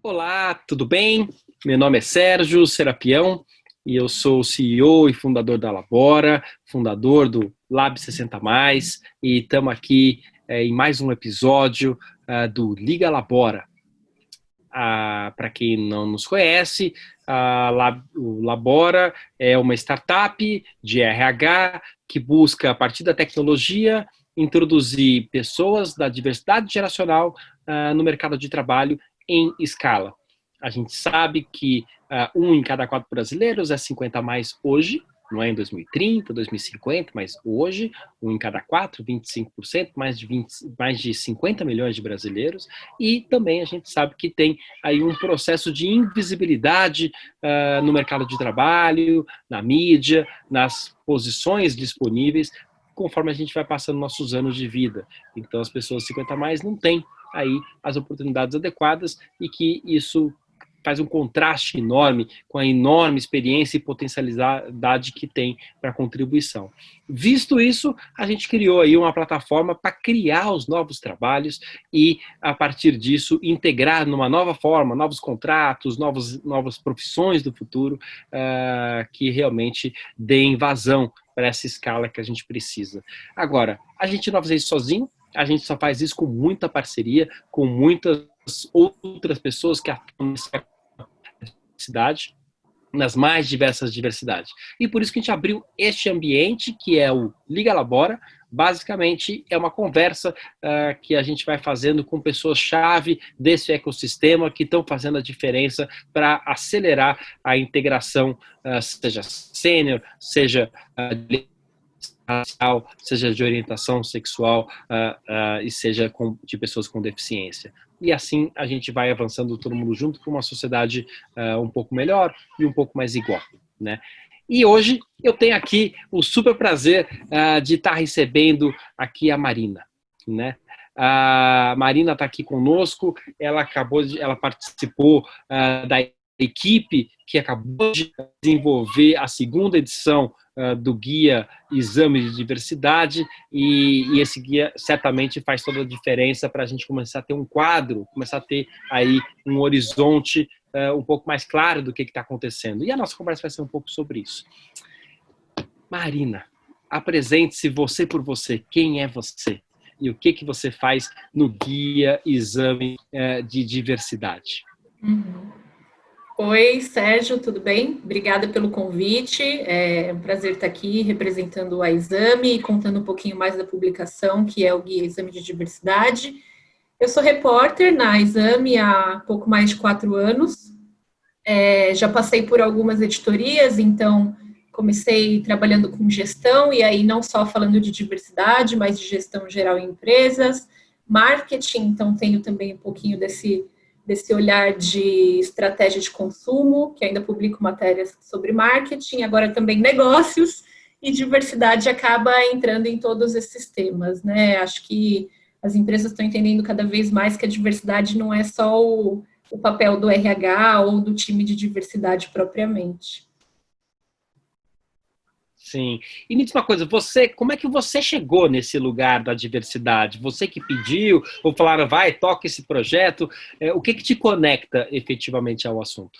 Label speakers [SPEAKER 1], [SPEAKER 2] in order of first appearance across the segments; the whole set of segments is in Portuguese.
[SPEAKER 1] Olá, tudo bem? Meu nome é Sérgio Serapião e eu sou o CEO e fundador da Labora, fundador do Lab 60 Mais, e estamos aqui em mais um episódio do Liga Labora. Para quem não nos conhece, o Labora é uma startup de RH que busca, a partir da tecnologia, introduzir pessoas da diversidade geracional no mercado de trabalho em escala. A gente sabe que um em cada 4 brasileiros é 50 a mais hoje, não é em 2030, 2050, mas hoje, um em cada 4, 25%, mais de 50 milhões de brasileiros, e também a gente sabe que tem aí um processo de invisibilidade no mercado de trabalho, na mídia, nas posições disponíveis, conforme a gente vai passando nossos anos de vida. Então as pessoas 50 a mais não têm aí as oportunidades adequadas e que isso faz um contraste enorme com a enorme experiência e potencialidade que tem para a contribuição. Visto isso, a gente criou aí uma plataforma para criar os novos trabalhos e, a partir disso, integrar numa nova forma, novos contratos, novas profissões do futuro que realmente deem vazão para essa escala que a gente precisa. Agora, a gente não vai fazer isso sozinho, a gente só faz isso com muita parceria, com muitas outras pessoas que atuam nessa diversidade, nas mais diversas diversidades. E por isso que a gente abriu este ambiente, que é o Liga Labora. Basicamente, é uma conversa que a gente vai fazendo com pessoas-chave desse ecossistema que estão fazendo a diferença para acelerar a integração, seja sênior, seja racial, seja de orientação sexual e seja de pessoas com deficiência. E assim a gente vai avançando todo mundo junto para uma sociedade um pouco melhor e um pouco mais igual, né? E hoje eu tenho aqui o super prazer de estar recebendo aqui a Marina, né? A Marina está aqui conosco, ela participou da equipe que acabou de desenvolver a segunda edição do guia Exame de Diversidade, e esse guia certamente faz toda a diferença para a gente começar a ter um quadro, começar a ter aí um horizonte um pouco mais claro do que está acontecendo. E a nossa conversa vai ser um pouco sobre isso. Marina, apresente-se você por você. Quem é você? E o que você faz no guia Exame de Diversidade?
[SPEAKER 2] Oi, Sérgio, tudo bem? Obrigada pelo convite. É um prazer estar aqui representando a Exame e contando um pouquinho mais da publicação, que é o Guia Exame de Diversidade. Eu sou repórter na Exame há pouco mais de 4 anos. Já passei por algumas editorias, então comecei trabalhando com gestão, e aí não só falando de diversidade, mas de gestão geral em empresas, marketing, então tenho também um pouquinho desse olhar de estratégia de consumo, que ainda publico matérias sobre marketing, agora também negócios, e diversidade acaba entrando em todos esses temas, né? Acho que as empresas estão entendendo cada vez mais que a diversidade não é só o papel do RH ou do time de diversidade propriamente.
[SPEAKER 1] Sim. E me diz uma coisa, como é que você chegou nesse lugar da diversidade? Você que pediu, ou falaram, vai, toca esse projeto? O que te conecta efetivamente ao assunto?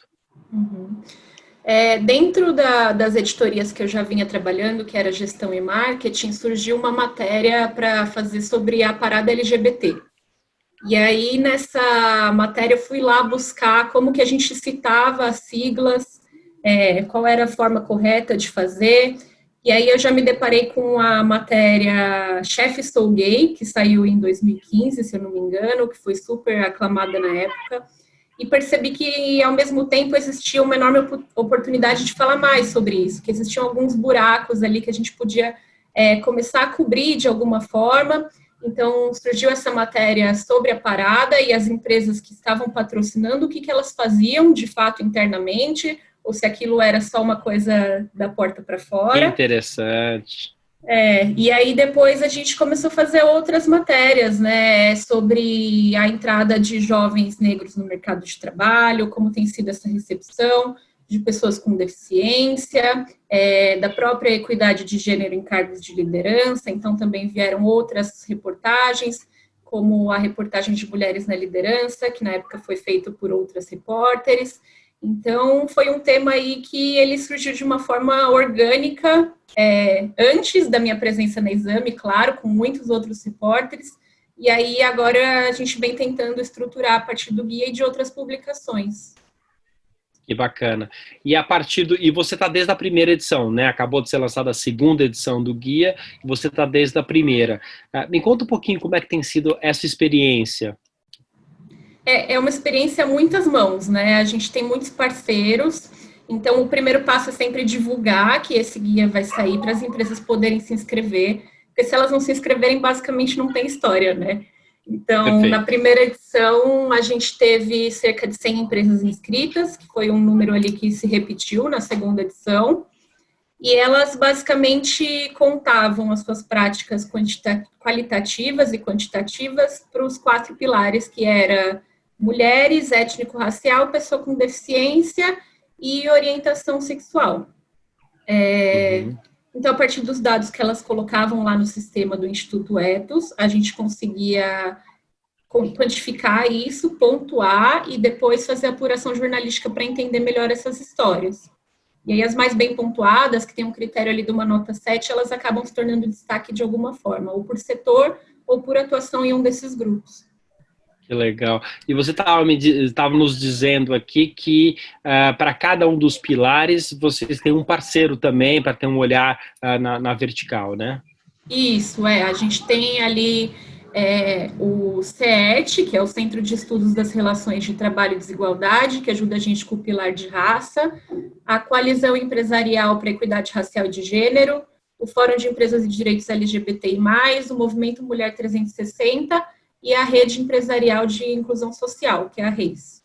[SPEAKER 2] Dentro das editorias que eu já vinha trabalhando, que era gestão e marketing, surgiu uma matéria para fazer sobre a parada LGBT. E aí, nessa matéria, eu fui lá buscar como que a gente citava as siglas, qual era a forma correta de fazer. E aí eu já me deparei com a matéria Chefe Sou Gay, que saiu em 2015, se eu não me engano, que foi super aclamada na época. E percebi que, ao mesmo tempo, existia uma enorme oportunidade de falar mais sobre isso, que existiam alguns buracos ali que a gente podia começar a cobrir de alguma forma. Então, surgiu essa matéria sobre a parada e as empresas que estavam patrocinando, o que elas faziam, de fato, internamente, ou se aquilo era só uma coisa da porta para fora.
[SPEAKER 1] Interessante.
[SPEAKER 2] E aí depois a gente começou a fazer outras matérias, né, sobre a entrada de jovens negros no mercado de trabalho, como tem sido essa recepção de pessoas com deficiência, da própria equidade de gênero em cargos de liderança. Então também vieram outras reportagens como a reportagem de Mulheres na Liderança, que na época foi feito por outras repórteres. Então, foi um tema aí que ele surgiu de uma forma orgânica, antes da minha presença na Exame, claro, com muitos outros repórteres, e aí agora a gente vem tentando estruturar a partir do guia e de outras publicações.
[SPEAKER 1] Que bacana. E você está desde a primeira edição, né? Acabou de ser lançada a segunda edição do guia, e você está desde a primeira. Me conta um pouquinho como é que tem sido essa experiência.
[SPEAKER 2] É uma experiência a muitas mãos, né? A gente tem muitos parceiros, então o primeiro passo é sempre divulgar que esse guia vai sair para as empresas poderem se inscrever, porque se elas não se inscreverem, basicamente não tem história, né? Então,
[SPEAKER 1] Perfeito.
[SPEAKER 2] Na primeira edição, a gente teve cerca de 100 empresas inscritas, que foi um número ali que se repetiu na segunda edição, e elas basicamente contavam as suas práticas qualitativas e quantitativas para os 4 pilares, que era mulheres, étnico-racial, pessoa com deficiência e orientação sexual. Então, a partir dos dados que elas colocavam lá no sistema do Instituto Ethos, a gente conseguia quantificar isso, pontuar e depois fazer a apuração jornalística para entender melhor essas histórias. E aí as mais bem pontuadas, que tem um critério ali de uma nota 7, elas acabam se tornando destaque de alguma forma, ou por setor, ou por atuação em um desses grupos.
[SPEAKER 1] Que legal. E você estava nos dizendo aqui que para cada um dos pilares vocês têm um parceiro também para ter um olhar na vertical, né?
[SPEAKER 2] Isso, a gente tem ali o CET, que é o Centro de Estudos das Relações de Trabalho e Desigualdade, que ajuda a gente com o pilar de raça, a Coalizão Empresarial para a Equidade Racial e de Gênero, o Fórum de Empresas e Direitos LGBTI+, o Movimento Mulher 360 e a Rede Empresarial de Inclusão Social, que é a REIS.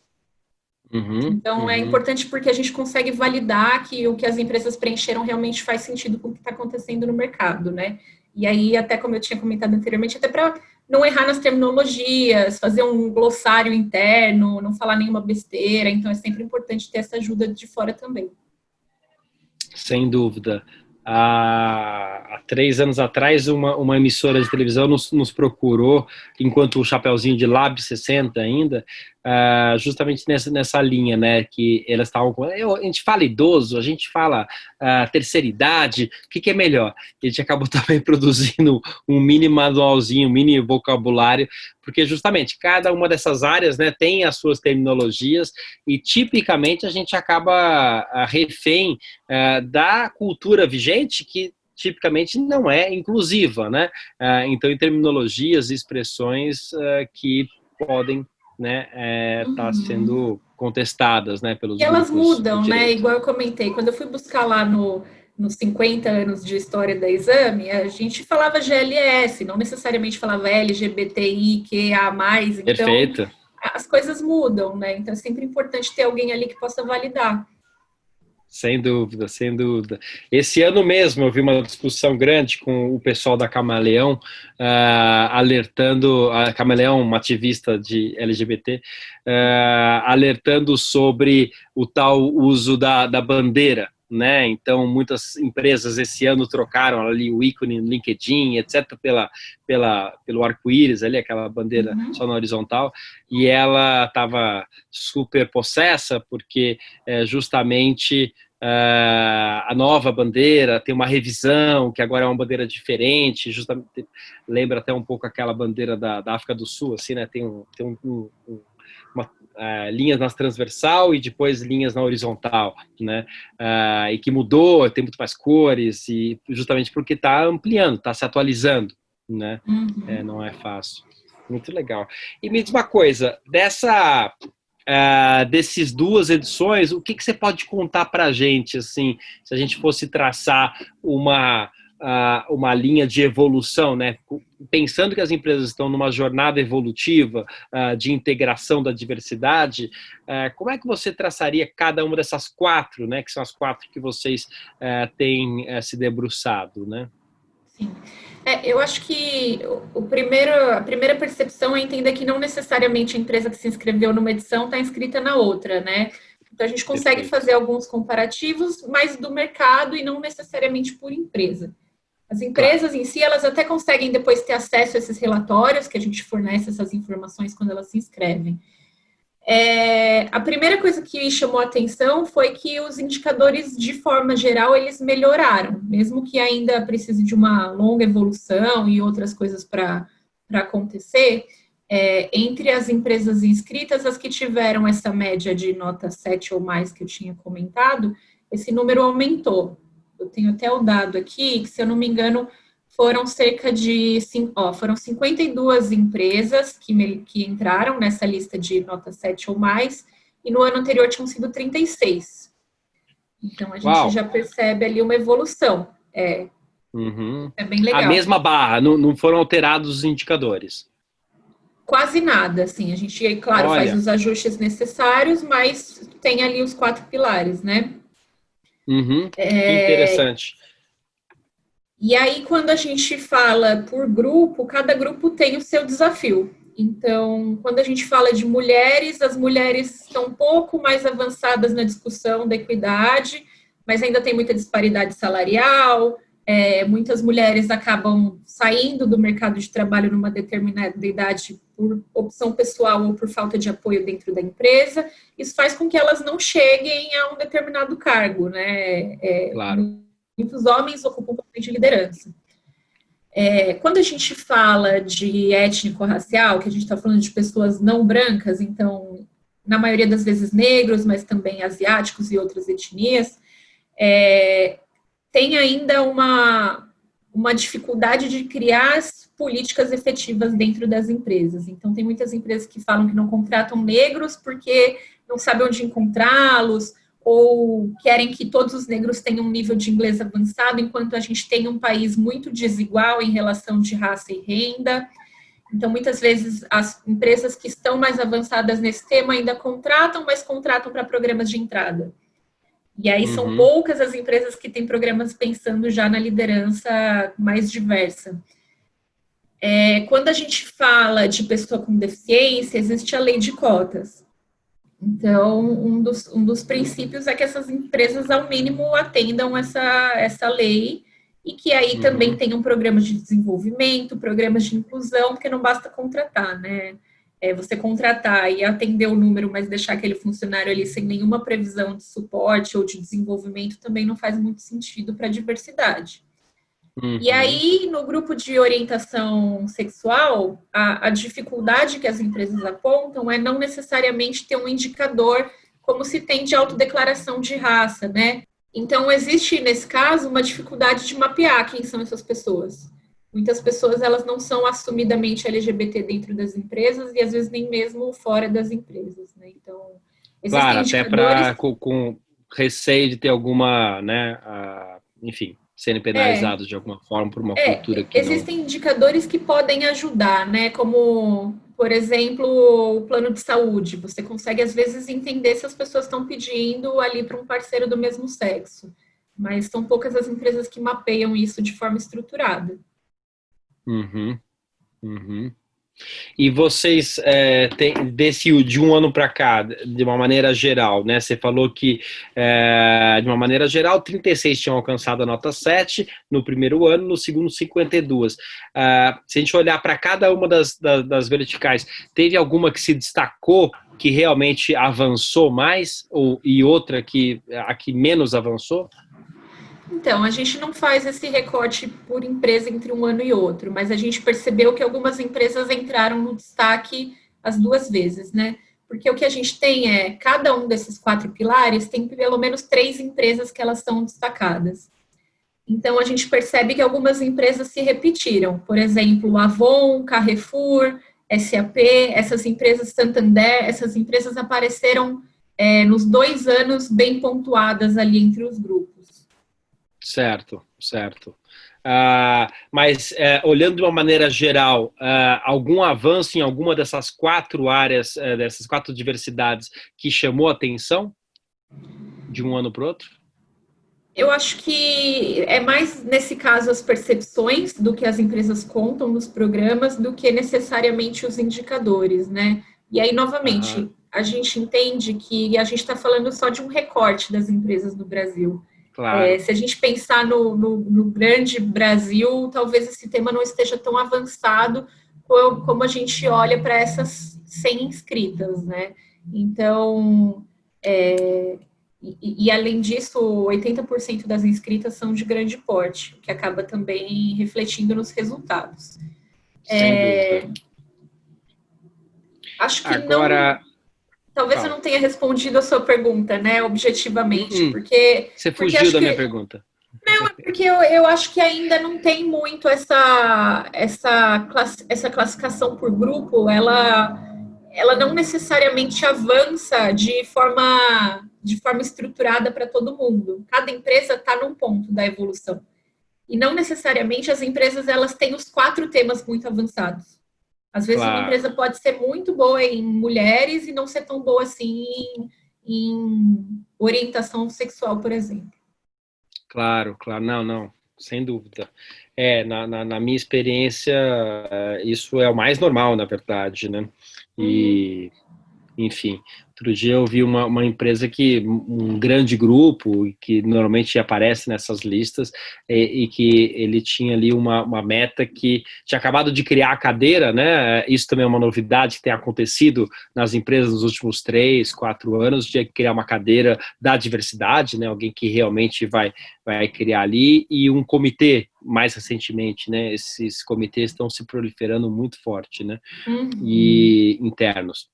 [SPEAKER 2] Então, é importante porque a gente consegue validar que o que as empresas preencheram realmente faz sentido com o que está acontecendo no mercado, né? E aí, até como eu tinha comentado anteriormente, até para não errar nas terminologias, fazer um glossário interno, não falar nenhuma besteira, então é sempre importante ter essa ajuda de fora também.
[SPEAKER 1] Sem dúvida. Há 3 anos atrás, uma emissora de televisão nos procurou, enquanto o chapeuzinho de Lab 60 ainda, justamente nessa linha, né, que elas estavam com... A gente fala idoso, a gente fala terceira idade, o que é melhor? A gente acabou também produzindo um mini manualzinho, um mini vocabulário, porque justamente cada uma dessas áreas, né, tem as suas terminologias e tipicamente a gente acaba refém da cultura vigente que tipicamente não é inclusiva, né? Então, em terminologias e expressões que podem, né, estar sendo contestadas, né, pelos
[SPEAKER 2] grupos. E elas mudam, né?
[SPEAKER 1] Direito.
[SPEAKER 2] Igual eu comentei, quando eu fui buscar lá nos 50 anos de história da Exame, a gente falava GLS, não necessariamente falava LGBTIQA+, então
[SPEAKER 1] Perfeito.
[SPEAKER 2] As coisas mudam, né? Então é sempre importante ter alguém ali que possa validar.
[SPEAKER 1] Sem dúvida, sem dúvida. Esse ano mesmo eu vi uma discussão grande com o pessoal da Camaleão, alertando, a Camaleão, uma ativista de LGBT, alertando sobre o tal uso da bandeira, né? Então, muitas empresas esse ano trocaram ali o ícone no LinkedIn, etc., pelo arco-íris ali, aquela bandeira só na horizontal, e ela estava super possessa, porque justamente a nova bandeira tem uma revisão, que agora é uma bandeira diferente, justamente lembra até um pouco aquela bandeira da África do Sul, assim, né? Tem uma linhas na transversal e depois linhas na horizontal, né? E que mudou, tem muito mais cores, e justamente porque está ampliando, está se atualizando, né? Não é fácil. Muito legal. E me diz uma coisa, desses 2 edições, o que você pode contar para a gente, assim, se a gente fosse traçar uma linha de evolução, né? Pensando que as empresas estão numa jornada evolutiva de integração da diversidade, como é que você traçaria cada uma dessas 4, né? Que são as 4 que vocês têm se debruçado, né?
[SPEAKER 2] Sim. Eu acho que a primeira percepção é entender que não necessariamente a empresa que se inscreveu numa edição está inscrita na outra, né? Então, a gente consegue fazer alguns comparativos, mas do mercado e não necessariamente por empresa. As
[SPEAKER 1] Claro.
[SPEAKER 2] empresas em si, elas até conseguem depois ter acesso a esses relatórios, que a gente fornece essas informações quando elas se inscrevem. A primeira coisa que chamou a atenção foi que os indicadores, de forma geral, eles melhoraram, mesmo que ainda precise de uma longa evolução e outras coisas para acontecer. Entre as empresas inscritas, as que tiveram essa média de nota 7 ou mais que eu tinha comentado, esse número aumentou. Eu tenho até o dado aqui, que se eu não me engano, foram cerca de, foram 52 empresas que entraram nessa lista de nota 7 ou mais, e no ano anterior tinham sido 36. Então, a gente
[SPEAKER 1] Uau!
[SPEAKER 2] já percebe ali uma evolução.
[SPEAKER 1] Uhum.
[SPEAKER 2] É bem
[SPEAKER 1] A
[SPEAKER 2] legal.
[SPEAKER 1] mesma barra, não foram alterados os indicadores.
[SPEAKER 2] Quase nada, assim. A gente, claro, faz
[SPEAKER 1] Olha,
[SPEAKER 2] os ajustes necessários, mas tem ali os 4 pilares, né?
[SPEAKER 1] uhum, que interessante.
[SPEAKER 2] E aí, quando a gente fala por grupo, cada grupo tem o seu desafio. Então, quando a gente fala de mulheres, as mulheres estão um pouco mais avançadas na discussão da equidade, mas ainda tem muita disparidade salarial. Muitas mulheres acabam saindo do mercado de trabalho numa determinada idade por opção pessoal ou por falta de apoio dentro da empresa. Isso faz com que elas não cheguem a um determinado cargo, né?
[SPEAKER 1] Claro.
[SPEAKER 2] Muitos homens ocupam papéis de liderança. Quando a gente fala de étnico-racial, que a gente está falando de pessoas não brancas, então, na maioria das vezes negros, mas também asiáticos e outras etnias, tem ainda uma dificuldade de criar políticas efetivas dentro das empresas. Então, tem muitas empresas que falam que não contratam negros porque não sabem onde encontrá-los, ou querem que todos os negros tenham um nível de inglês avançado, enquanto a gente tem um país muito desigual em relação de raça e renda. Então, muitas vezes, as empresas que estão mais avançadas nesse tema ainda contratam, mas contratam para programas de entrada. E aí são
[SPEAKER 1] Uhum,
[SPEAKER 2] poucas as empresas que têm programas pensando já na liderança mais diversa. Quando a gente fala de pessoa com deficiência, existe a lei de cotas. Então, um dos princípios é que essas empresas, ao mínimo, atendam essa lei e que aí também
[SPEAKER 1] uhum,
[SPEAKER 2] tenham programas de desenvolvimento, programas de inclusão, porque não basta contratar, né? Você contratar e atender o número, mas deixar aquele funcionário ali sem nenhuma previsão de suporte ou de desenvolvimento também não faz muito sentido para a diversidade. E
[SPEAKER 1] uhum.
[SPEAKER 2] aí, no grupo de orientação sexual, a dificuldade que as empresas apontam é não necessariamente ter um indicador como se tem de autodeclaração de raça, né? Então, existe, nesse caso, uma dificuldade de mapear quem são essas pessoas. Muitas pessoas, elas não são assumidamente LGBT dentro das empresas e, às vezes, nem mesmo fora das empresas, né? Então,
[SPEAKER 1] Claro,
[SPEAKER 2] existem
[SPEAKER 1] até
[SPEAKER 2] indicadores...
[SPEAKER 1] para com receio de ter alguma, né, enfim, serem
[SPEAKER 2] É,
[SPEAKER 1] penalizados de alguma forma por uma cultura que não.
[SPEAKER 2] Existem indicadores que podem ajudar, né? Como, por exemplo, o plano de saúde. Você consegue, às vezes, entender se as pessoas estão pedindo ali para um parceiro do mesmo sexo. Mas são poucas as empresas que mapeiam isso de forma estruturada.
[SPEAKER 1] Uhum, uhum. E vocês têm, desse de um ano para cá, de uma maneira geral, né? Você falou que, de uma maneira geral, 36 tinham alcançado a nota 7 no primeiro ano, no segundo, 52. Se a gente olhar para cada uma das verticais, teve alguma que se destacou, que realmente avançou mais, e outra que a que menos avançou?
[SPEAKER 2] Então, a gente não faz esse recorte por empresa entre um ano e outro, mas a gente percebeu que algumas empresas entraram no destaque as duas vezes, né? Porque o que a gente tem cada um desses 4 pilares tem pelo menos 3 empresas que elas são destacadas. Então, a gente percebe que algumas empresas se repetiram. Por exemplo, Avon, Carrefour, SAP, essas empresas Santander, essas empresas apareceram nos 2 anos bem pontuadas ali entre os grupos.
[SPEAKER 1] Certo, certo. Mas olhando de uma maneira geral, algum avanço em alguma dessas 4 áreas, dessas 4 diversidades que chamou a atenção de um ano para o outro?
[SPEAKER 2] Eu acho que é mais, nesse caso, as percepções do que as empresas contam nos programas do que necessariamente os indicadores, né? E aí,
[SPEAKER 1] Aham,
[SPEAKER 2] novamente, a gente entende que a gente está falando só de um recorte das empresas no Brasil.
[SPEAKER 1] Claro.
[SPEAKER 2] Se a gente pensar no grande Brasil, talvez esse tema não esteja tão avançado como a gente olha para essas 100 inscritas, né? Então, além disso, 80% das inscritas são de grande porte, o que acaba também refletindo nos resultados.
[SPEAKER 1] Sem dúvida.
[SPEAKER 2] Acho que
[SPEAKER 1] agora,
[SPEAKER 2] talvez eu não tenha respondido a sua pergunta, né, objetivamente, porque...
[SPEAKER 1] Você fugiu da minha pergunta.
[SPEAKER 2] Não, é porque eu acho que ainda não tem muito essa classificação por grupo, ela não necessariamente avança de forma estruturada para todo mundo. Cada empresa está num ponto da evolução. E não necessariamente as empresas elas têm os 4 temas muito avançados. Às vezes uma empresa pode ser muito boa em mulheres e não ser tão boa assim em orientação sexual, por exemplo.
[SPEAKER 1] Claro, não, sem dúvida. Na minha experiência, isso é o mais normal, na verdade, né? E, enfim, outro dia eu vi uma empresa um grande grupo, que normalmente aparece nessas listas, e que ele tinha ali uma meta que tinha acabado de criar a cadeira, né? Isso também é uma novidade que tem acontecido nas empresas nos últimos 3, 4 anos, de criar uma cadeira da diversidade, né? Alguém que realmente vai criar ali, e um comitê, mais recentemente, né? Esses comitês estão se proliferando muito forte, né? E internos.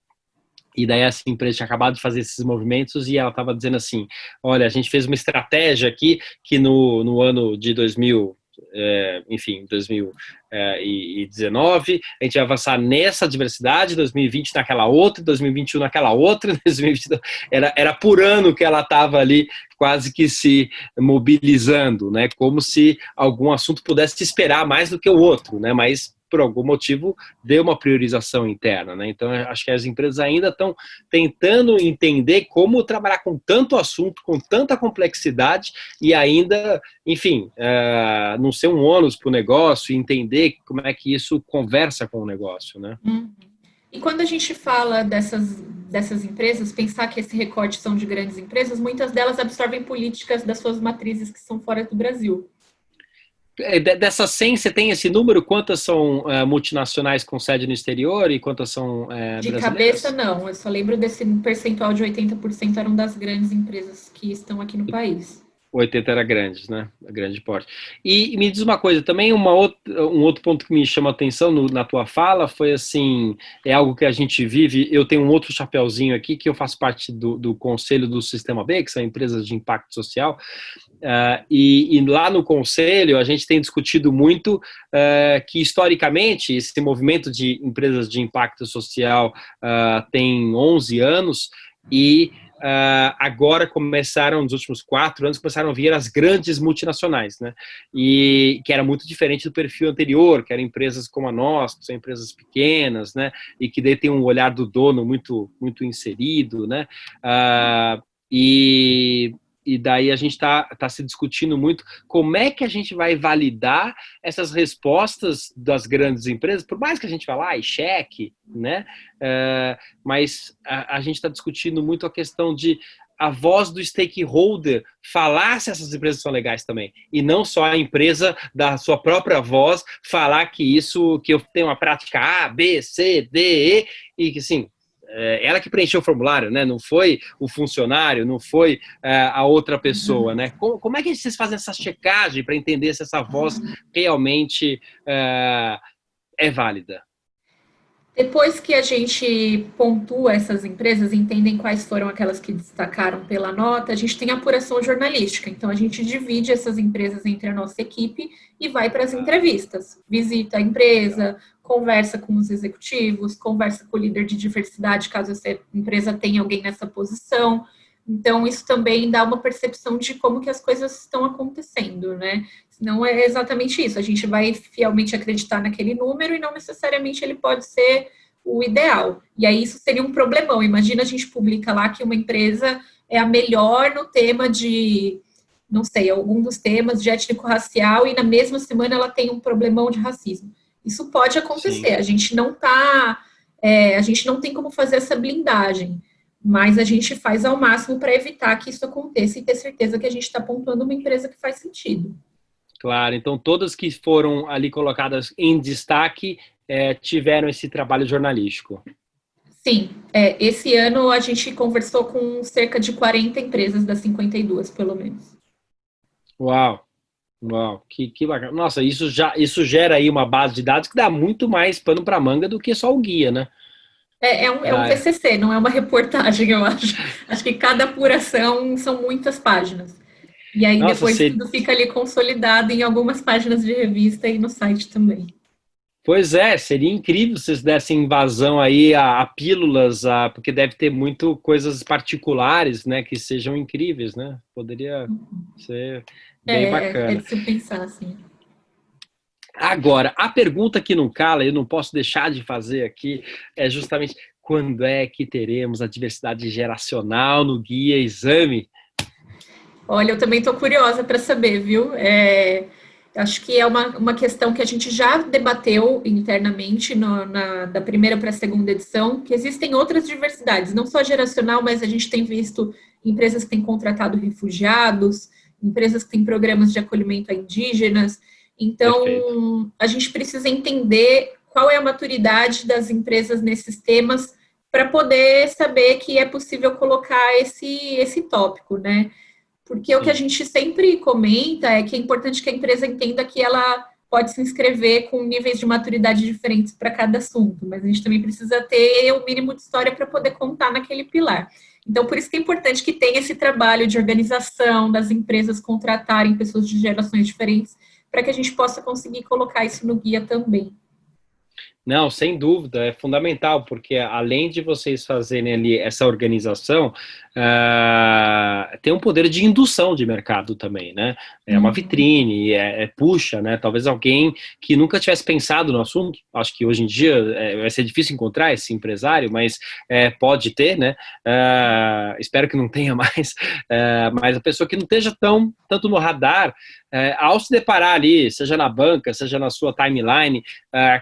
[SPEAKER 1] E daí essa empresa tinha acabado de fazer esses movimentos e ela estava dizendo assim, olha, a gente fez uma estratégia aqui que no ano de 2019, a gente vai avançar nessa diversidade, 2020 naquela outra, 2021 naquela outra, 2022, era por ano que ela estava ali quase que se mobilizando, né? Como se algum assunto pudesse esperar mais do que o outro, né? Mas por algum motivo, deu uma priorização interna, né? Então, acho que as empresas ainda estão tentando entender como trabalhar com tanto assunto, com tanta complexidade e ainda, enfim, não ser um ônus para o negócio e entender como é que isso conversa com o negócio, né?
[SPEAKER 2] E quando a gente fala dessas empresas, pensar que esse recorte são de grandes empresas, muitas delas absorvem políticas das suas matrizes que são fora do Brasil.
[SPEAKER 1] Dessas 100, você tem esse número? Quantas são multinacionais com sede no exterior e quantas são
[SPEAKER 2] de
[SPEAKER 1] brasileiras?
[SPEAKER 2] Cabeça, não. Eu só lembro desse percentual de 80% eram das grandes empresas que estão aqui no país.
[SPEAKER 1] 80 era grandes, né? Grande porte. E me diz uma coisa, também um outro ponto que me chama a atenção na tua fala foi assim, é algo que a gente vive, eu tenho um outro chapeuzinho aqui, que eu faço parte do conselho do Sistema B, que são empresas de impacto social, e lá no conselho a gente tem discutido muito que historicamente esse movimento de empresas de impacto social tem 11 anos e agora nos últimos 4 anos, começaram a vir as grandes multinacionais, né? E que era muito diferente do perfil anterior, que eram empresas como a nossa, que são empresas pequenas, né? E que daí tem um olhar do dono muito, muito inserido, né? E daí a gente está se discutindo muito como é que a gente vai validar essas respostas das grandes empresas, por mais que a gente vá lá e cheque, né? Mas a gente está discutindo muito a questão de a voz do stakeholder falar se essas empresas são legais também, e não só a empresa da sua própria voz falar que eu tenho uma prática A, B, C, D, E, e que assim, ela que preencheu o formulário, né? Não foi o funcionário, não foi a outra pessoa, né? Como é que vocês fazem essa checagem para entender se essa voz realmente é válida?
[SPEAKER 2] Depois que a gente pontua essas empresas, entendem quais foram aquelas que destacaram pela nota, a gente tem apuração jornalística. Então, a gente divide essas empresas entre a nossa equipe e vai para as entrevistas. Visita a empresa, conversa com os executivos, conversa com o líder de diversidade, caso essa empresa tenha alguém nessa posição. Então, isso também dá uma percepção de como que as coisas estão acontecendo, né? Não é exatamente isso. A gente vai fielmente acreditar naquele número e não necessariamente ele pode ser o ideal. E aí isso seria um problemão. Imagina a gente publica lá que uma empresa é a melhor no tema de, não sei, algum dos temas de étnico-racial e na mesma semana ela tem um problemão de racismo. Isso pode acontecer. Sim. A gente não tem como fazer essa blindagem. mas a gente faz ao máximo para evitar que isso aconteça e ter certeza que a gente está pontuando uma empresa que faz sentido.
[SPEAKER 1] Claro, então todas que foram ali colocadas em destaque tiveram esse trabalho jornalístico.
[SPEAKER 2] Sim, esse ano a gente conversou com cerca de 40 empresas das 52, pelo menos.
[SPEAKER 1] Uau, uau, que bacana. Nossa, isso gera aí uma base de dados que dá muito mais pano para manga do que só o guia, né?
[SPEAKER 2] É um TCC, não é uma reportagem, eu acho. Acho que cada apuração são muitas páginas. E aí
[SPEAKER 1] Nossa,
[SPEAKER 2] depois tudo fica ali consolidado em algumas páginas de revista e no site também.
[SPEAKER 1] pois é, seria incrível se vocês dessem vazão aí a pílulas, porque deve ter muito coisas particulares, né, que sejam incríveis, né? Poderia ser bem
[SPEAKER 2] É
[SPEAKER 1] bacana.
[SPEAKER 2] de se pensar, assim.
[SPEAKER 1] Agora, a pergunta que não cala, eu não posso deixar de fazer aqui, é justamente quando é que teremos a diversidade geracional no Guia Exame?
[SPEAKER 2] Olha, eu também estou curiosa para saber, viu? Acho que é uma questão que a gente já debateu internamente da primeira para a segunda edição, que existem outras diversidades, não só geracional, mas a gente tem visto empresas que têm contratado refugiados, empresas que têm programas de acolhimento a indígenas.
[SPEAKER 1] Perfeito.
[SPEAKER 2] Então, a gente precisa entender qual é a maturidade das empresas nesses temas para poder saber que é possível colocar esse tópico, né? Porque o que a
[SPEAKER 1] Sim.
[SPEAKER 2] gente sempre comenta é que é importante que a empresa entenda que ela pode se inscrever com níveis de maturidade diferentes para cada assunto, mas a gente também precisa ter o mínimo de história para poder contar naquele pilar. Então, por isso que é importante que tenha esse trabalho de organização das empresas contratarem pessoas de gerações diferentes, para que a gente possa conseguir colocar isso no guia também.
[SPEAKER 1] Não, sem dúvida, é fundamental, porque além de vocês fazerem ali essa organização, tem um poder de indução de mercado também, né? É uma vitrine, puxa, né? Talvez alguém que nunca tivesse pensado no assunto, acho que hoje em dia vai ser difícil encontrar esse empresário, mas pode ter, né? Espero que não tenha mais, mas a pessoa que não esteja tanto no radar, ao se deparar ali, seja na banca, seja na sua timeline,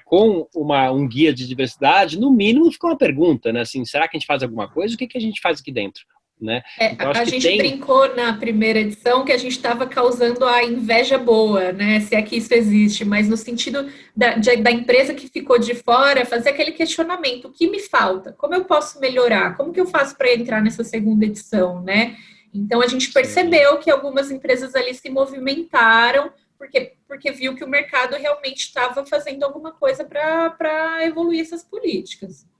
[SPEAKER 1] com um guia de diversidade, no mínimo fica uma pergunta, né? Assim, será que a gente faz alguma coisa? O que a gente faz aqui dentro? Né? Então, acho
[SPEAKER 2] a
[SPEAKER 1] que
[SPEAKER 2] gente brincou na primeira edição que a gente estava causando a inveja boa, né? Se é que isso existe, mas no sentido da empresa que ficou de fora, fazer aquele questionamento: o que me falta? Como eu posso melhorar? Como que eu faço para entrar nessa segunda edição, né? Então a gente percebeu que algumas empresas ali se movimentaram porque viu que o mercado realmente estava fazendo alguma coisa para evoluir essas políticas.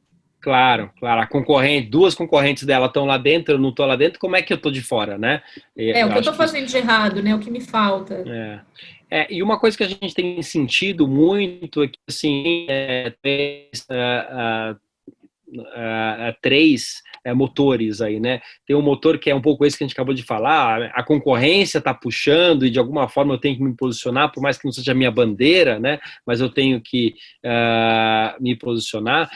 [SPEAKER 1] Claro, claro. Duas concorrentes dela estão lá dentro, eu não estou lá dentro, como é que eu estou de fora, né?
[SPEAKER 2] O
[SPEAKER 1] Eu
[SPEAKER 2] que eu
[SPEAKER 1] acho
[SPEAKER 2] estou
[SPEAKER 1] que isso.
[SPEAKER 2] fazendo de errado, né? O que me falta.
[SPEAKER 1] E uma coisa que a gente tem sentido muito é que, assim, três motores aí, né? Tem um motor que é um pouco esse que a gente acabou de falar, a concorrência está puxando e de alguma forma eu tenho que me posicionar, por mais que não seja a minha bandeira, né? Mas eu tenho que me posicionar.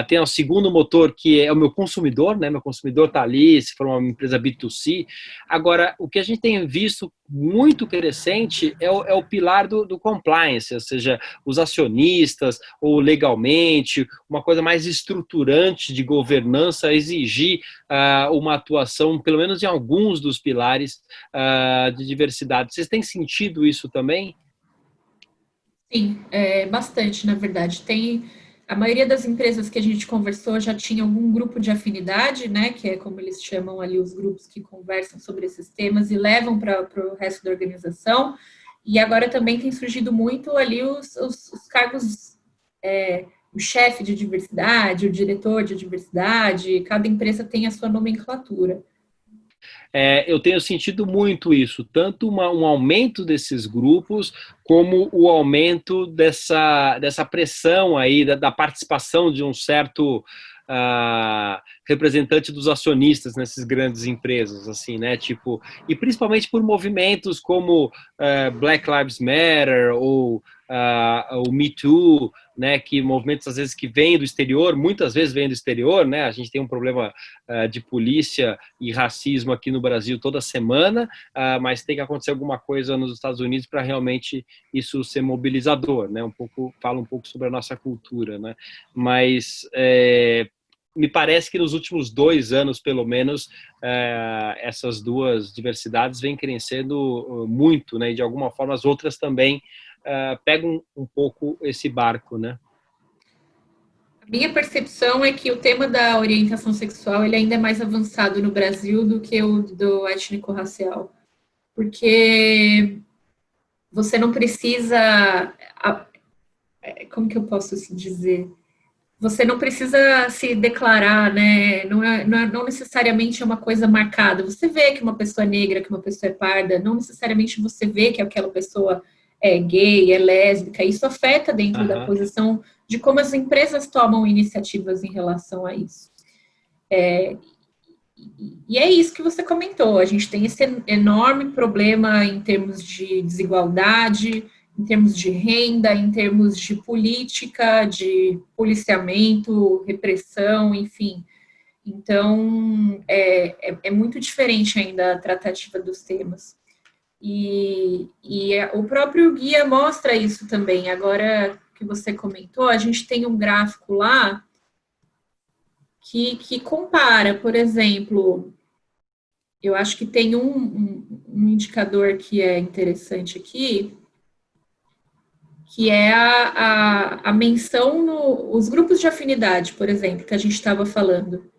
[SPEAKER 1] Tem o segundo motor que é o meu consumidor, né? Meu consumidor está ali, se for uma empresa B2C. Agora, o que a gente tem visto muito crescente é o pilar do compliance, ou seja, os acionistas ou legalmente, uma coisa mais estruturante de governança, exigir uma atuação, pelo menos em alguns dos pilares de diversidade. Vocês têm sentido isso também?
[SPEAKER 2] Sim, bastante, na verdade. A maioria das empresas que a gente conversou já tinha algum grupo de afinidade, né? Que é como eles chamam ali os grupos que conversam sobre esses temas e levam para o resto da organização. E agora também tem surgido muito ali os cargos, o chefe de diversidade, o diretor de diversidade, cada empresa tem a sua nomenclatura.
[SPEAKER 1] Eu tenho sentido muito isso, tanto um aumento desses grupos, como o aumento dessa pressão aí, da participação de um certo representante dos acionistas nessas grandes empresas, assim, né? Tipo, e principalmente por movimentos como Black Lives Matter ou o Me Too, né? Que movimentos às vezes que vêm do exterior, muitas vezes vêm do exterior, né? A gente tem um problema de polícia e racismo aqui no Brasil toda semana, mas tem que acontecer alguma coisa nos Estados Unidos para realmente isso ser mobilizador, né? Fala um pouco sobre a nossa cultura, né? Mas me parece que nos últimos 2 anos, pelo menos, essas duas diversidades vêm crescendo muito, né? E de alguma forma as outras também pegam um pouco esse barco, né?
[SPEAKER 2] Minha percepção é que o tema da orientação sexual ele ainda é mais avançado no Brasil do que o do étnico-racial, porque você não precisa, como que eu posso dizer? Você não precisa se declarar, né? Não necessariamente é uma coisa marcada. Você vê que uma pessoa é negra, que uma pessoa é parda, não necessariamente você vê que aquela pessoa é gay, é lésbica. Isso afeta dentro da posição de como as empresas tomam iniciativas em relação a isso. E é isso que você comentou. A gente tem esse enorme problema em termos de desigualdade, em termos de renda, em termos de política, de policiamento, repressão, enfim. Então, é muito diferente ainda a tratativa dos temas. E o próprio guia mostra isso também. Agora que você comentou, a gente tem um gráfico lá que compara, por exemplo, eu acho que tem um indicador que é interessante aqui, que é a menção nos grupos de afinidade, por exemplo, que a gente estava falando.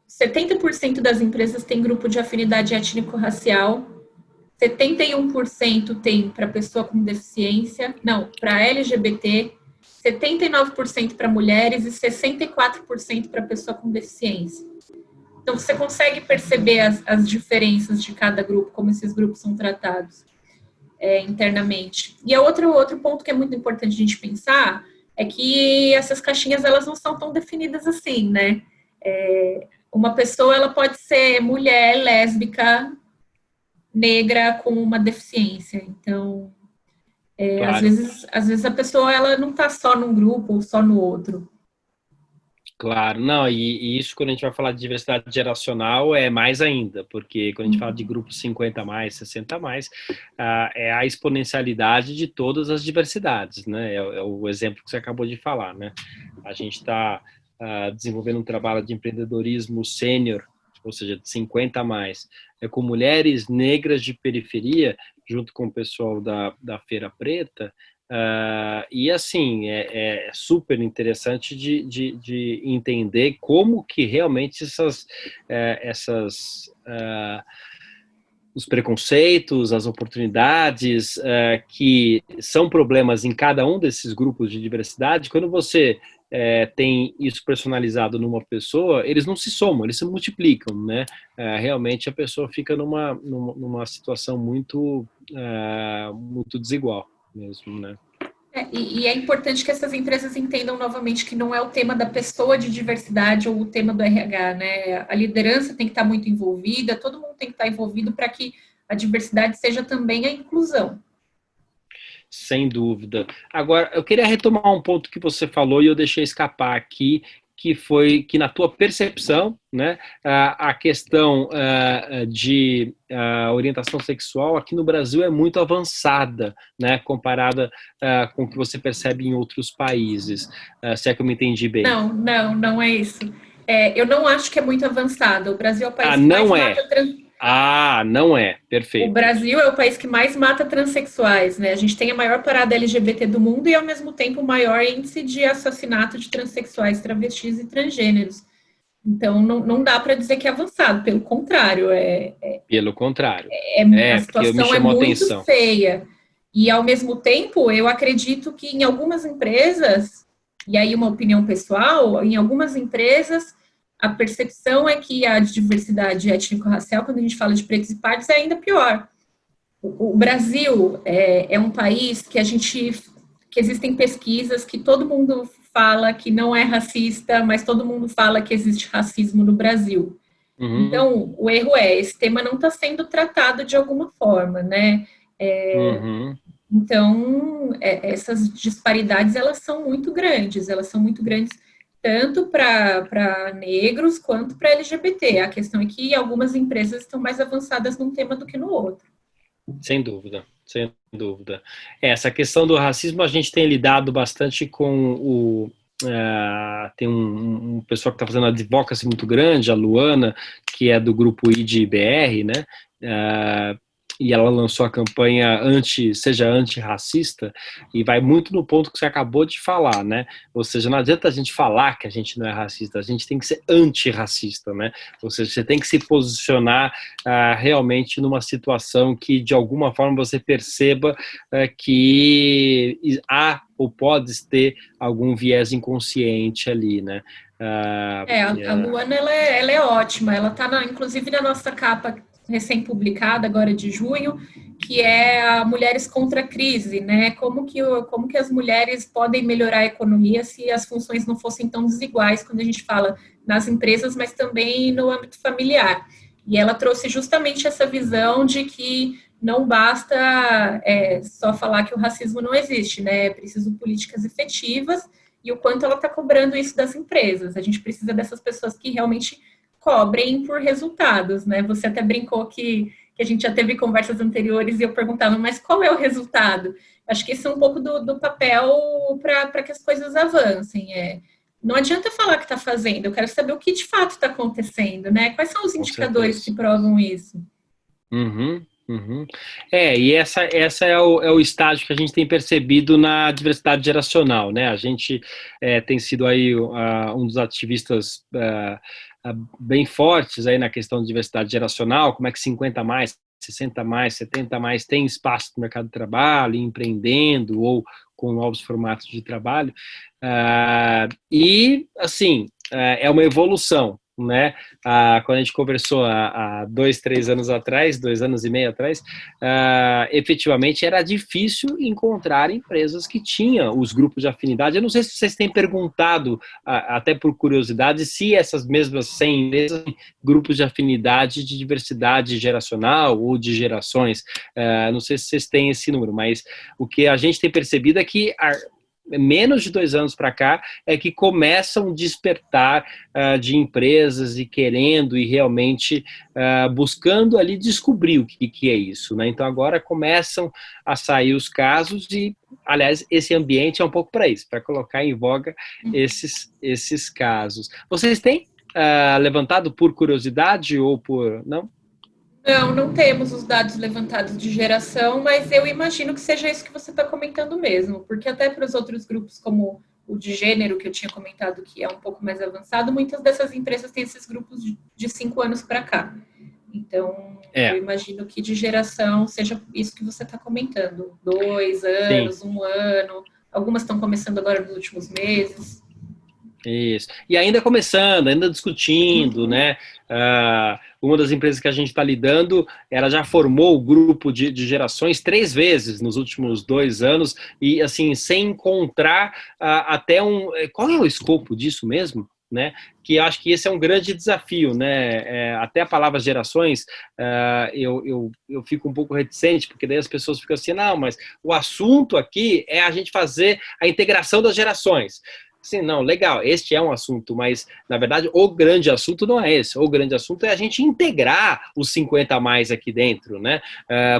[SPEAKER 2] 70% das empresas têm grupo de afinidade étnico-racial, 71% tem para pessoa com deficiência, não, para LGBT, 79% para mulheres e 64% para pessoa com deficiência. Então, você consegue perceber as diferenças de cada grupo, como esses grupos são tratados internamente. E outro ponto que é muito importante a gente pensar é que essas caixinhas, elas não são tão definidas assim, né? Uma pessoa, ela pode ser mulher, lésbica, negra com uma deficiência. Então, claro. às vezes a pessoa, ela não está só num grupo ou só no outro.
[SPEAKER 1] Claro, não, e isso quando a gente vai falar de diversidade geracional é mais ainda, porque quando a gente fala de grupos 50 mais, 60 mais, é a exponencialidade de todas as diversidades, né? É o exemplo que você acabou de falar, né? A gente está desenvolvendo um trabalho de empreendedorismo sênior, ou seja, de 50 a mais, com mulheres negras de periferia, junto com o pessoal da Feira Preta. E assim, é super interessante de entender como que realmente os preconceitos, as oportunidades que são problemas em cada um desses grupos de diversidade, quando você tem isso personalizado numa pessoa, eles não se somam, eles se multiplicam, né? Realmente a pessoa fica numa situação muito desigual mesmo, né?
[SPEAKER 2] E é importante que essas empresas entendam novamente que não é o tema da pessoa de diversidade ou o tema do RH, né? A liderança tem que estar muito envolvida, todo mundo tem que estar envolvido para que a diversidade seja também a inclusão.
[SPEAKER 1] Sem dúvida. Agora, eu queria retomar um ponto que você falou e eu deixei escapar aqui, que foi que na tua percepção, né, a questão de orientação sexual aqui no Brasil é muito avançada, né, comparada com o que você percebe em outros países, se é que eu me entendi bem.
[SPEAKER 2] Não é isso. Eu não acho que é muito avançado. O Brasil é o país que
[SPEAKER 1] mais
[SPEAKER 2] mata
[SPEAKER 1] não é, perfeito.
[SPEAKER 2] O Brasil é o país que mais mata transexuais, né? A gente tem a maior parada LGBT do mundo e, ao mesmo tempo, o maior índice de assassinato de transexuais, travestis e transgêneros. Então, não dá para dizer que é avançado, pelo contrário.
[SPEAKER 1] Pelo contrário.
[SPEAKER 2] A situação é muito feia. E, ao mesmo tempo, eu acredito que em algumas empresas, e aí uma opinião pessoal, em algumas empresas, a percepção é que a diversidade étnico-racial, quando a gente fala de pretos e pardos, é ainda pior. O Brasil é um país que existem pesquisas que todo mundo fala que não é racista, mas todo mundo fala que existe racismo no Brasil.
[SPEAKER 1] Uhum.
[SPEAKER 2] Então, o erro esse tema não está sendo tratado de alguma forma, né? Então, essas disparidades, elas são muito grandes tanto para negros quanto para LGBT. A questão é que algumas empresas estão mais avançadas num tema do que no outro.
[SPEAKER 1] Sem dúvida, sem dúvida. Essa questão do racismo, a gente tem lidado bastante com tem um pessoal que está fazendo advocacy muito grande, a Luana, que é do grupo ID-BR, né? E ela lançou a campanha Seja Antirracista, e vai muito no ponto que você acabou de falar, né? Ou seja, não adianta a gente falar que a gente não é racista, a gente tem que ser antirracista, né? Ou seja, você tem que se posicionar realmente numa situação que, de alguma forma, você perceba que há ou pode ter algum viés inconsciente ali, né?
[SPEAKER 2] A Luana, ela é ótima, ela está, inclusive, na nossa capa recém-publicada, agora de junho, que é a Mulheres contra a Crise, né? Como que as mulheres podem melhorar a economia se as funções não fossem tão desiguais, quando a gente fala nas empresas, mas também no âmbito familiar. E ela trouxe justamente essa visão de que não basta só falar que o racismo não existe, né? É preciso políticas efetivas, e o quanto ela está cobrando isso das empresas. A gente precisa dessas pessoas que realmente cobrem por resultados, né? Você até brincou que a gente já teve conversas anteriores e eu perguntava, mas qual é o resultado? Acho que esse é um pouco do papel para que as coisas avancem. Não adianta falar que está fazendo, eu quero saber o que de fato está acontecendo, né? Quais são os indicadores que provam isso?
[SPEAKER 1] Uhum. E essa é o estágio que a gente tem percebido na diversidade geracional, né? A gente tem sido aí um dos ativistas bem fortes aí na questão de diversidade geracional, como é que 50 mais, 60 mais, 70 mais tem espaço no mercado de trabalho, empreendendo ou com novos formatos de trabalho. E, assim, é uma evolução, né? Quando a gente conversou há 2 anos e meio atrás, efetivamente era difícil encontrar empresas que tinham os grupos de afinidade. Eu não sei se vocês têm perguntado, até por curiosidade, se essas mesmas 100 empresas têm grupos de afinidade de diversidade geracional ou de gerações. Não sei se vocês têm esse número, mas o que a gente tem percebido é que menos de 2 anos para cá é que começam a despertar de empresas e querendo e realmente buscando ali descobrir o que é isso, né? Então agora começam a sair os casos e, aliás, esse ambiente é um pouco para isso, para colocar em voga esses casos. Vocês têm levantado por curiosidade ou por... Não?
[SPEAKER 2] Não temos os dados levantados de geração, mas eu imagino que seja isso que você está comentando mesmo, porque até para os outros grupos, como o de gênero, que eu tinha comentado que é um pouco mais avançado, muitas dessas empresas têm esses grupos de 5 anos para cá. Então, eu imagino que de geração seja isso que você está comentando, 2 anos, Sim. 1 ano, algumas estão começando agora nos últimos meses.
[SPEAKER 1] Isso. E ainda começando, ainda discutindo, né? Uma das empresas que a gente está lidando, ela já formou o grupo de gerações 3 vezes nos últimos 2 anos e, assim, sem encontrar até qual é o escopo disso mesmo? Né? Que acho que esse é um grande desafio, né? Até a palavra gerações, eu fico um pouco reticente, porque daí as pessoas ficam assim, não, mas o assunto aqui é a gente fazer a integração das gerações. Sim, não, legal, este é um assunto, mas, na verdade, o grande assunto não é esse. O grande assunto é a gente integrar os 50 a mais aqui dentro, né?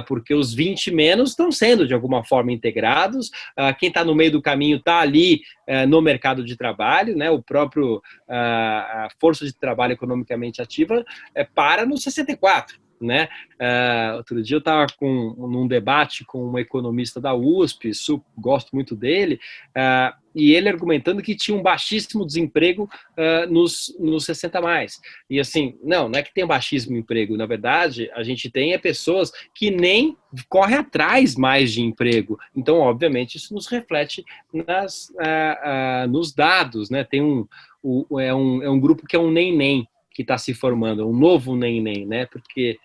[SPEAKER 1] Porque os 20 menos estão sendo, de alguma forma, integrados. Quem está no meio do caminho está ali no mercado de trabalho, né? O próprio a força de trabalho economicamente ativa para no 64. Né? Outro dia eu estava num debate com um economista da USP, gosto muito dele, e ele argumentando que tinha um baixíssimo desemprego nos 60 mais. E assim, não é que tem baixíssimo emprego, na verdade, a gente tem pessoas que nem correm atrás mais de emprego. Então, obviamente, isso nos reflete nos dados, né? Tem um grupo que é um nem que está se formando, um novo nem, né? Porque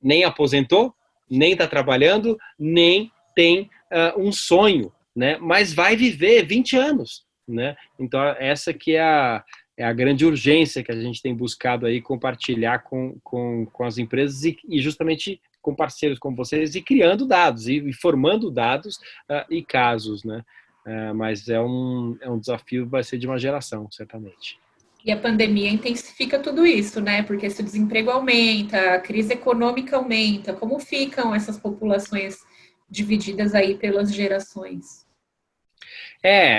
[SPEAKER 1] nem aposentou, nem está trabalhando, nem tem um sonho, né? Mas vai viver 20 anos, né? Então, essa que é a grande urgência que a gente tem buscado aí compartilhar com as empresas e justamente com parceiros como vocês e criando dados e formando dados e casos, né? Mas é um desafio, vai ser de uma geração, certamente.
[SPEAKER 2] E a pandemia intensifica tudo isso, né? Porque se o desemprego aumenta, a crise econômica aumenta, como ficam essas populações divididas aí pelas gerações?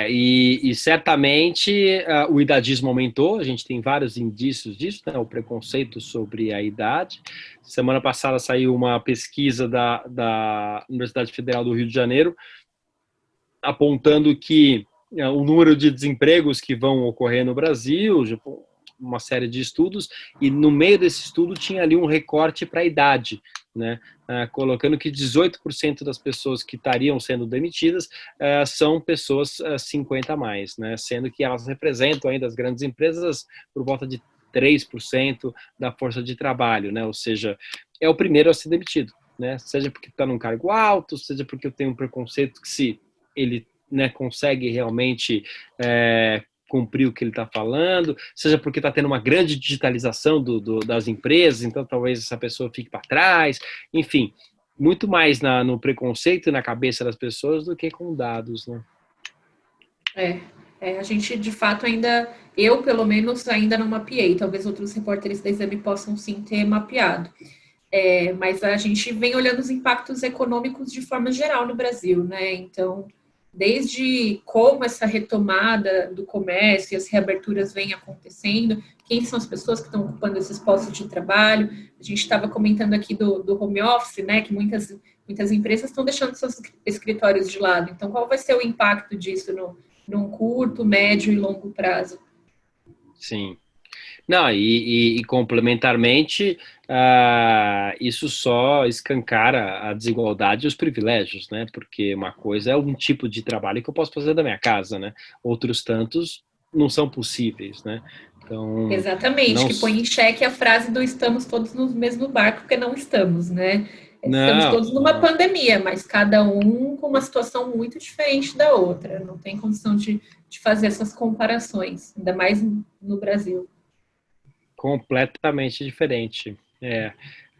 [SPEAKER 1] E certamente o idadismo aumentou, a gente tem vários indícios disso, né? O preconceito sobre a idade. Semana passada saiu uma pesquisa da Universidade Federal do Rio de Janeiro, apontando que o número de desempregos que vão ocorrer no Brasil, uma série de estudos, e no meio desse estudo tinha ali um recorte para a idade, né? Colocando que 18% das pessoas que estariam sendo demitidas são pessoas 50 a mais, né? Sendo que elas representam ainda as grandes empresas por volta de 3% da força de trabalho, né? Ou seja, é o primeiro a ser demitido, né? Seja porque está num cargo alto, seja porque eu tenho um preconceito que se ele, né, consegue realmente cumprir o que ele está falando, seja porque está tendo uma grande digitalização das empresas, então talvez essa pessoa fique para trás, enfim, muito mais no preconceito e na cabeça das pessoas do que com dados, né?
[SPEAKER 2] A gente, de fato, eu, pelo menos, ainda não mapeei, talvez outros repórteres da Exame possam sim ter mapeado. Mas a gente vem olhando os impactos econômicos de forma geral no Brasil, né? Então, desde como essa retomada do comércio e as reaberturas vêm acontecendo, quem são as pessoas que estão ocupando esses postos de trabalho. A gente estava comentando aqui do home office, né, que muitas empresas estão deixando seus escritórios de lado. Então, qual vai ser o impacto disso num curto, médio e longo prazo?
[SPEAKER 1] Sim. Não, e complementarmente, isso só escancara a desigualdade e os privilégios, né? Porque uma coisa é um tipo de trabalho que eu posso fazer da minha casa, né? Outros tantos não são possíveis, né? Então,
[SPEAKER 2] exatamente, que põe em xeque a frase do estamos todos no mesmo barco, porque não estamos, né? Estamos todos numa pandemia, mas cada um com uma situação muito diferente da outra. Não tem condição de fazer essas comparações, ainda mais no Brasil.
[SPEAKER 1] Completamente diferente.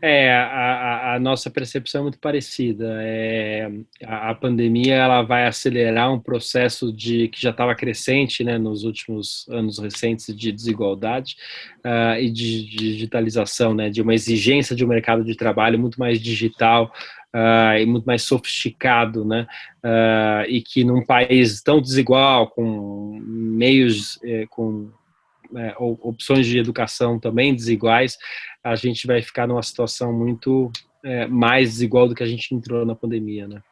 [SPEAKER 1] A nossa percepção é muito parecida. A pandemia ela vai acelerar um processo que já estava crescente, né, nos últimos anos recentes de desigualdade e de digitalização, né, de uma exigência de um mercado de trabalho muito mais digital e muito mais sofisticado, né, e que num país tão desigual, com meios, com opções de educação também desiguais, a gente vai ficar numa situação muito mais desigual do que a gente entrou na pandemia, né?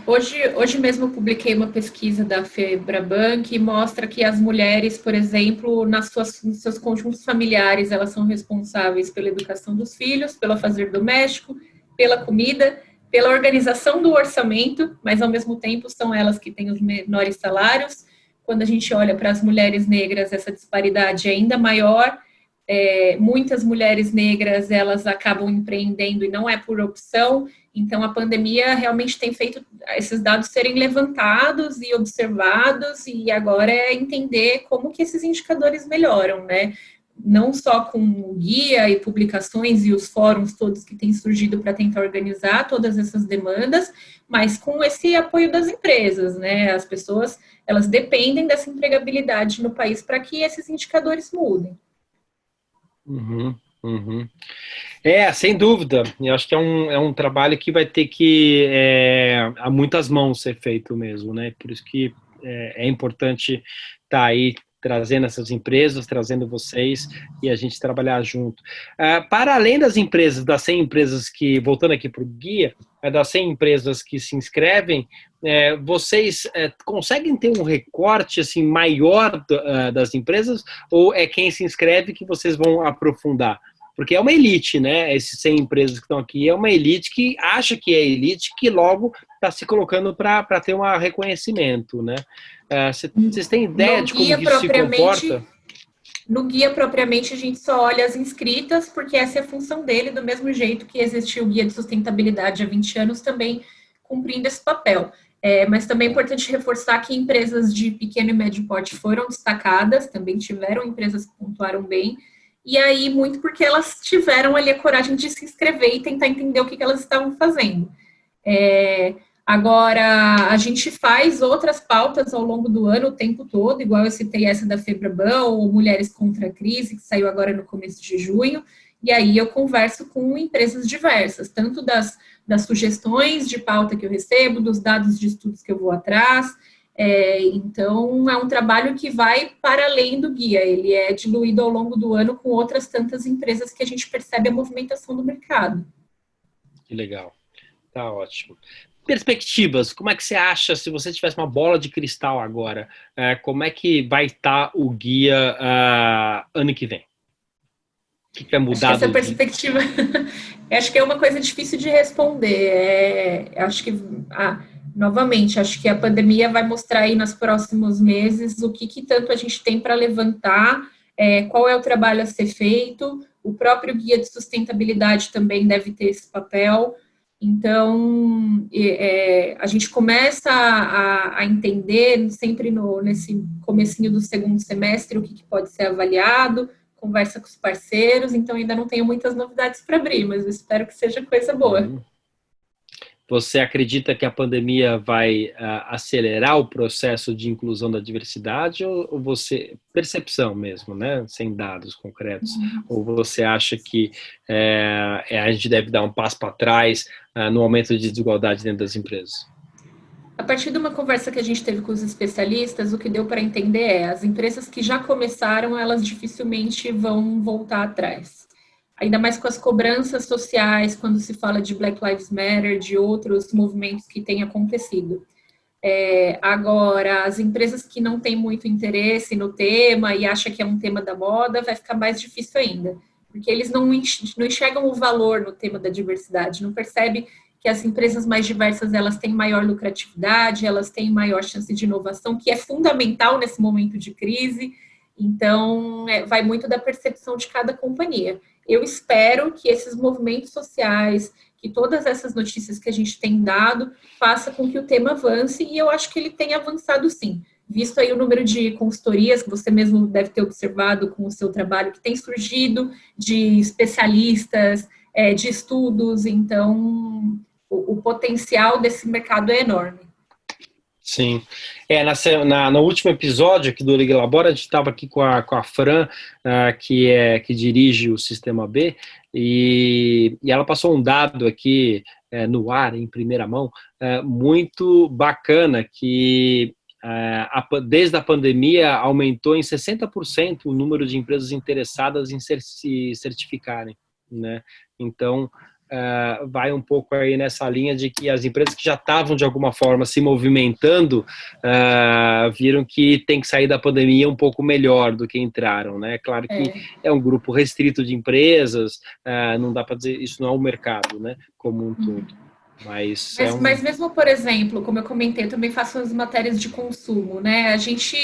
[SPEAKER 2] Hoje mesmo eu publiquei uma pesquisa da Febraban que mostra que as mulheres, por exemplo, nos seus conjuntos familiares, elas são responsáveis pela educação dos filhos, pelo fazer doméstico, pela comida, pela organização do orçamento, mas ao mesmo tempo são elas que têm os menores salários. Quando a gente olha para as mulheres negras, essa disparidade é ainda maior. Muitas mulheres negras, elas acabam empreendendo e não é por opção. Então, a pandemia realmente tem feito esses dados serem levantados e observados, e agora é entender como que esses indicadores melhoram, né? Não só com guia e publicações e os fóruns todos que têm surgido para tentar organizar todas essas demandas, mas com esse apoio das empresas, né? As pessoas, elas dependem dessa empregabilidade no país para que esses indicadores mudem.
[SPEAKER 1] Uhum. Sem dúvida. Eu acho que é um trabalho que vai ter que a muitas mãos ser feito mesmo, né? Por isso que é importante estar aí trazendo essas empresas, trazendo vocês e a gente trabalhar junto. Para além das 100 empresas que, voltando aqui para o guia, das 100 empresas que se inscrevem, vocês conseguem ter um recorte assim, maior das empresas ou é quem se inscreve que vocês vão aprofundar? Porque é uma elite, né? Esses 100 empresas que estão aqui é uma elite que acha que é elite, que logo está se colocando para ter um reconhecimento, né? Vocês têm ideia de como isso se comporta?
[SPEAKER 2] No guia, propriamente, a gente só olha as inscritas, porque essa é a função dele, do mesmo jeito que existiu o Guia de Sustentabilidade há 20 anos, também cumprindo esse papel. Mas também é importante reforçar que empresas de pequeno e médio porte foram destacadas, também tiveram empresas que pontuaram bem, e aí muito porque elas tiveram ali a coragem de se inscrever e tentar entender o que elas estavam fazendo. Agora, a gente faz outras pautas ao longo do ano, o tempo todo, igual eu citei essa da Febraban, ou Mulheres contra a Crise, que saiu agora no começo de junho, e aí eu converso com empresas diversas, tanto das sugestões de pauta que eu recebo, dos dados de estudos que eu vou atrás, Então, é um trabalho que vai para além do guia, ele é diluído ao longo do ano com outras tantas empresas que a gente percebe a movimentação do mercado.
[SPEAKER 1] Que legal, tá ótimo. Perspectivas, como é que você acha, se você tivesse uma bola de cristal agora, como é que vai estar o guia ano que vem? O que vai mudar?
[SPEAKER 2] Acho que essa perspectiva, acho que é uma coisa difícil de responder. Acho que, novamente, acho que a pandemia vai mostrar aí nos próximos meses o que tanto a gente tem para levantar, qual é o trabalho a ser feito. O próprio guia de sustentabilidade também deve ter esse papel. Então, a gente começa a entender sempre nesse comecinho do segundo semestre o que pode ser avaliado, conversa com os parceiros, então ainda não tenho muitas novidades para abrir, mas eu espero que seja coisa boa.
[SPEAKER 1] Você acredita que a pandemia vai acelerar o processo de inclusão da diversidade ou você, percepção mesmo, né, sem dados concretos, ou você acha que a gente deve dar um passo para trás no aumento de desigualdade dentro das empresas?
[SPEAKER 2] A partir de uma conversa que a gente teve com os especialistas, o que deu para entender as empresas que já começaram, elas dificilmente vão voltar atrás. Ainda mais com as cobranças sociais, quando se fala de Black Lives Matter, de outros movimentos que têm acontecido. Agora, as empresas que não têm muito interesse no tema e acham que é um tema da moda, vai ficar mais difícil ainda, porque eles não enxergam o valor no tema da diversidade, não percebem que as empresas mais diversas, elas têm maior lucratividade, elas têm maior chance de inovação, que é fundamental nesse momento de crise. Então, vai muito da percepção de cada companhia. Eu espero que esses movimentos sociais, que todas essas notícias que a gente tem dado, faça com que o tema avance, e eu acho que ele tem avançado sim. Visto aí o número de consultorias que você mesmo deve ter observado com o seu trabalho, que tem surgido, de especialistas, de estudos, então o potencial desse mercado é enorme.
[SPEAKER 1] Sim. No último episódio aqui do Liga Labora, a gente estava aqui com a Fran, que dirige o Sistema B, e ela passou um dado aqui no ar, em primeira mão, muito bacana, que desde a pandemia aumentou em 60% o número de empresas interessadas em se certificarem, né? Então, vai um pouco aí nessa linha de que as empresas que já estavam de alguma forma se movimentando viram que tem que sair da pandemia um pouco melhor do que entraram, né? Claro que é um grupo restrito de empresas, não dá para dizer, isso não é o mercado, né, como um todo. Mas
[SPEAKER 2] mesmo, por exemplo, como eu comentei, eu também faço as matérias de consumo, né? A gente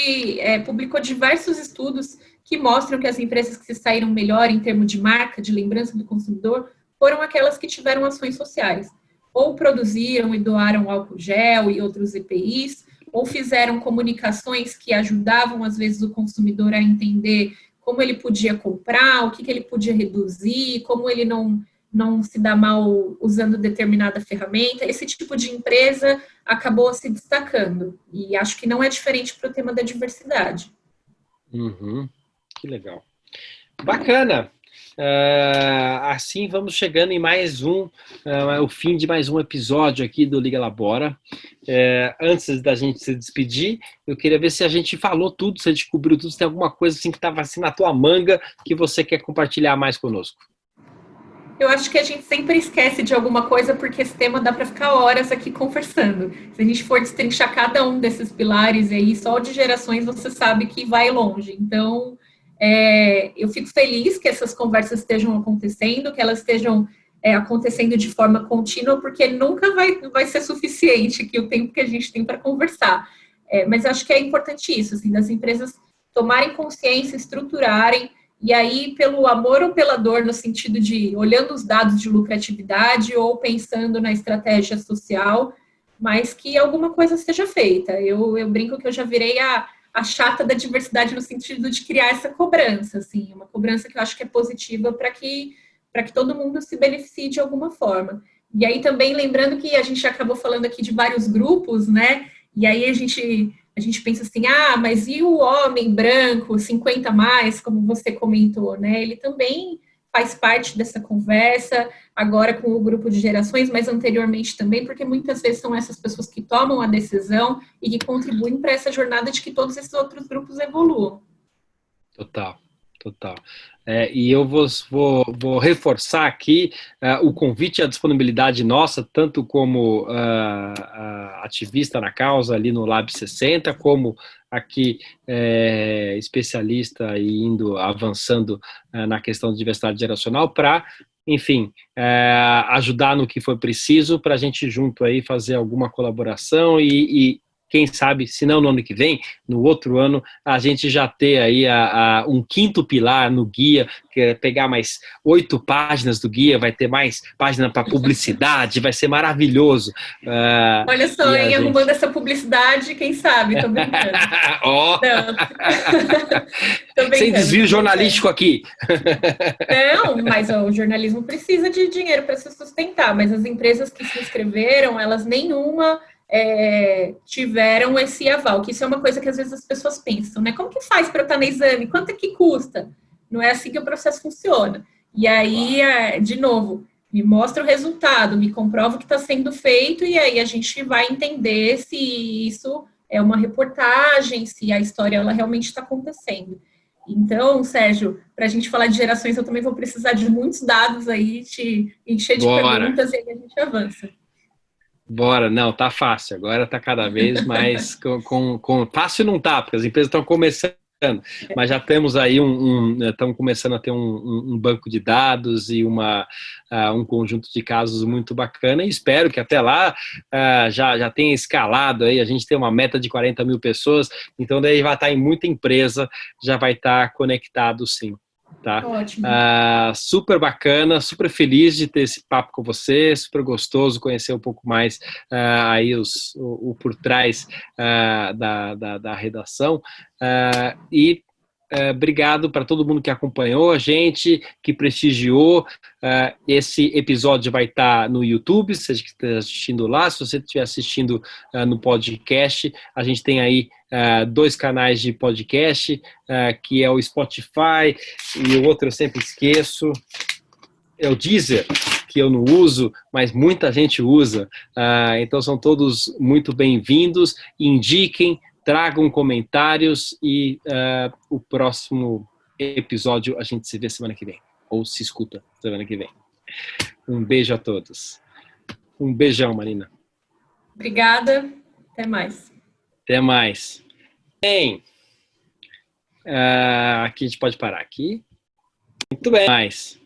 [SPEAKER 2] publicou diversos estudos que mostram que as empresas que se saíram melhor em termos de marca, de lembrança do consumidor, foram aquelas que tiveram ações sociais. Ou produziram e doaram álcool gel e outros EPIs, ou fizeram comunicações que ajudavam, às vezes, o consumidor a entender como ele podia comprar, o que ele podia reduzir, como ele não se dá mal usando determinada ferramenta. Esse tipo de empresa acabou se destacando. E acho que não é diferente para o tema da diversidade.
[SPEAKER 1] Que legal. Bacana! Assim vamos chegando em mais o fim de mais um episódio aqui do Liga Labora. Antes da gente se despedir, eu queria ver se a gente falou tudo, se a gente cobriu tudo, se tem alguma coisa assim que estava assim na tua manga que você quer compartilhar mais conosco.
[SPEAKER 2] Eu acho que a gente sempre esquece de alguma coisa, porque esse tema dá para ficar horas aqui conversando. Se a gente for destrinchar cada um desses pilares aí, só de gerações, você sabe que vai longe. Então, eu fico feliz que essas conversas estejam acontecendo, que elas estejam acontecendo de forma contínua, porque nunca vai ser suficiente aqui o tempo que a gente tem para conversar. Mas acho que é importante isso, assim, das empresas tomarem consciência, estruturarem, e aí pelo amor ou pela dor, no sentido de olhando os dados de lucratividade ou pensando na estratégia social, mas que alguma coisa seja feita. Eu brinco que eu já virei a chata da diversidade no sentido de criar essa cobrança, assim, uma cobrança que eu acho que é positiva para que todo mundo se beneficie de alguma forma. E aí também lembrando que a gente acabou falando aqui de vários grupos, né? E aí a gente pensa assim, mas e o homem branco, 50 mais, como você comentou, né? Ele também faz parte dessa conversa, agora com o grupo de gerações, mas anteriormente também, porque muitas vezes são essas pessoas que tomam a decisão e que contribuem para essa jornada de que todos esses outros grupos evoluam.
[SPEAKER 1] Total, total. E eu vou reforçar aqui o convite e a disponibilidade nossa, tanto como ativista na causa ali no Lab 60, como aqui especialista e avançando na questão de diversidade geracional para, enfim, ajudar no que for preciso para a gente junto aí fazer alguma colaboração e quem sabe, se não no ano que vem, no outro ano, a gente já ter aí um quinto pilar no guia, que é pegar mais 8 páginas do guia, vai ter mais página para publicidade, vai ser maravilhoso.
[SPEAKER 2] Olha só, hein, arrumando essa publicidade, quem sabe, tô brincando.
[SPEAKER 1] Oh.
[SPEAKER 2] Tô brincando.
[SPEAKER 1] Sem desvio jornalístico aqui.
[SPEAKER 2] Não, mas o jornalismo precisa de dinheiro para se sustentar, mas as empresas que se inscreveram, elas nenhuma tiveram esse aval, que isso é uma coisa que às vezes as pessoas pensam, né? Como que faz para eu estar no exame? Quanto é que custa? Não é assim que o processo funciona. E aí, de novo, me mostra o resultado, me comprova o que está sendo feito, e aí a gente vai entender se isso é uma reportagem, se a história ela realmente está acontecendo. Então, Sérgio, para a gente falar de gerações, eu também vou precisar de muitos dados aí, te encher de perguntas, e aí a gente avança.
[SPEAKER 1] Bora, não, tá fácil, agora tá cada vez mais, fácil não tá, porque as empresas estão começando, mas já temos aí estamos começando a ter um banco de dados e um conjunto de casos muito bacana, e espero que até lá já tenha escalado aí, a gente tem uma meta de 40 mil pessoas, então daí vai estar em muita empresa, já vai estar conectado sim. Tá?
[SPEAKER 2] Ótimo.
[SPEAKER 1] Super bacana, super feliz de ter esse papo com você, super gostoso conhecer um pouco mais aí o por trás da redação e obrigado para todo mundo que acompanhou a gente, que prestigiou. Esse episódio vai estar no YouTube, se você estiver assistindo lá, se você estiver assistindo no podcast, a gente tem aí 2 canais de podcast, que é o Spotify e o outro eu sempre esqueço, é o Deezer, que eu não uso, mas muita gente usa. Então são todos muito bem-vindos, indiquem, tragam comentários e o próximo episódio a gente se vê semana que vem, ou se escuta semana que vem. Um beijo a todos. Um beijão, Marina.
[SPEAKER 2] Obrigada, até mais.
[SPEAKER 1] Até mais. Bem, aqui a gente pode parar aqui. Muito bem. Mais.